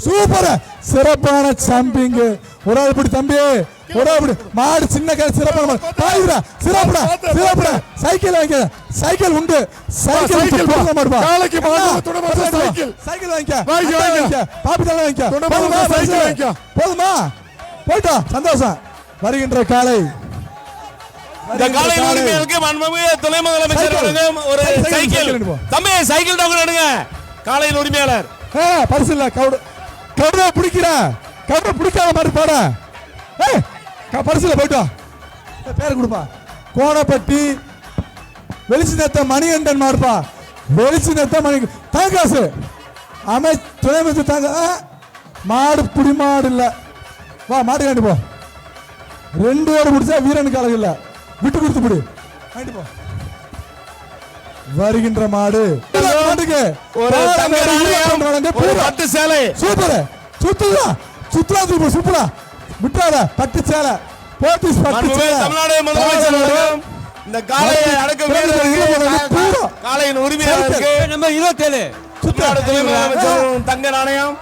super சிறப்பான jumping ஒரு ஆள் பிடி தம்பி ஒரு ஆள் பிடி மாடு சின்ன கை சிறப்பான பாயுடா சிறப்புடா சிறப்புடா சைக்கிள் வாங்க சைக்கிள் உண்டு சைக்கிள் போக மாட்டா காலைக்கு மாடு துணை சைக்கிள் சைக்கிள் வாங்க பாப்பி தலை வாங்க போதுமா சைக்கிள் வாங்க போதுமா போய்டா சந்தோஷம் வருகின்ற காலை இந்த காலை உரிமையாளருக்கு மாண்புமிகு துணை முதலமைச்சர் வழங்கும் ஒரு சைக்கிள் தம்பி சைக்கிள் டோக்கன் எடுங்க காலையின் உரிமையாளர் பரிசு இல்ல கவுட பிடிக்கிறா கவுட பிடிக்காத மாதிரி போட பரிசுல போயிட்டா பேர் கொடுப்பா கோணப்பட்டி வெளிச்சினத்த மணிகண்டன் மாடுப்பா வெளிச்சினத்த மணி தாங்காசு துணை அமைச்சர் தாங்க மாடு புடி மாடு இல்ல வா மாடு காண்டி போ 2 ஓடு முடிச்சா வீரனுக்கு அழகு இல்ல விட்டு கொடுத்து பிடி காண்டி போ வருகின்ற மாடு ஒரு பட்டு சேலை சூப்பர் சுத்துதா சுத்துறா சூப்பரா விட்டாத பட்டு சேலை போத்தீஸ் பட்டு சேலை தமிழ்நாடு முதலமைச்சர் இந்த காளையை அடக்க வேண்டும் காளையின் உரிமையாளருக்கு நம்பர் 27 தமிழ்நாடு துணை முதலமைச்சர் தங்க நாணயம்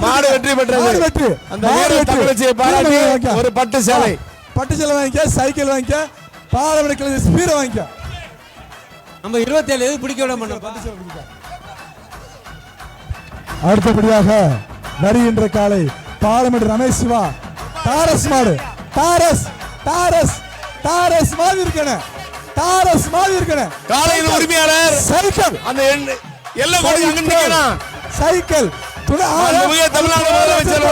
மாடு வெற்றி பெற்றது அந்த வீரர் தமிழச்சியை பாராட்டி ஒரு பட்டு சேலை வாங்கிக்க சைக்கிள் வாங்கிக்க பாலவடக்கில் ஸ்பீரை வாங்கிக்க நம்ம 27 எது பிடிக்க விட மாட்டோம் அடுத்தபடியாக வருகின்ற காலை பாலமேடு ரமேஷ் சிவா தாரஸ் மாடு தாரஸ் மாதிரி இருக்கன காலையின் உரிமையாளர் சைக்கிள் அந்த எல்லாம் கூட அங்க நிக்கணும் சைக்கிள் தமிழ்நாடு முதலமைச்சர்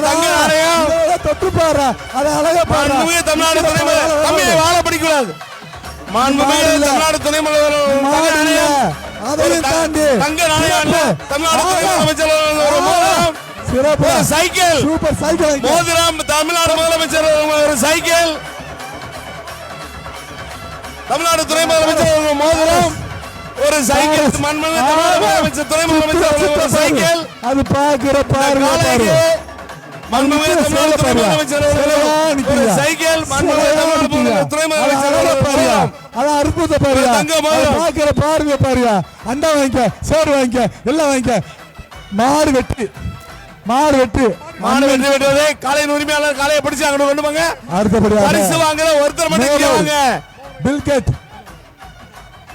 தங்க நாணயம் தொட்டு பாரு அது அழகா பாரு தமிழ்நாடு துணை தம்பியை வாழ படிக்கூடாது மாண்புமிகு தமிழ்நாடு துணை முதலமைச்சர் அதையும் தாண்டி தங்க நாணயம் தமிழ்நாடு துணை முதலமைச்சர் ஒரு மோதிரம் சிறப்பு சைக்கிள் சூப்பர் சைக்கிள் மோதிரம் தமிழ்நாடு முதலமைச்சர் ஒரு சைக்கிள் தமிழ்நாடு துணை முதலமைச்சர் ஒரு மோதிரம் ஒரு சைக்கிள் மாண்புமிகு தமிழ்நாடு முதலமைச்சர் துணை முதலமைச்சர் ஒரு சைக்கிள் அது பாக்குற பாருங்க மாண்புமிகு தமிழ்நாடு துணை முதலமைச்சர் ஒரு சைக்கிள் மாண்புமிகு தமிழ்நாடு துணை முதலமைச்சர் ஒரு மோதிரம் அது அற்புத பாருங்க பாக்குற பாருங்க பாருங்க அண்டா வாங்கிக்க சோறு வாங்கிக்க எல்லாம் வாங்கிக்க மாடு வெட்டு வெட்டுவதே காலையின் உரிமையாளர் காலையை பிடிச்சு அங்க கொண்டு போங்க அடுத்தபடியாக பரிசு வாங்குற ஒருத்தர் மட்டும் வாங்க பில்கெட்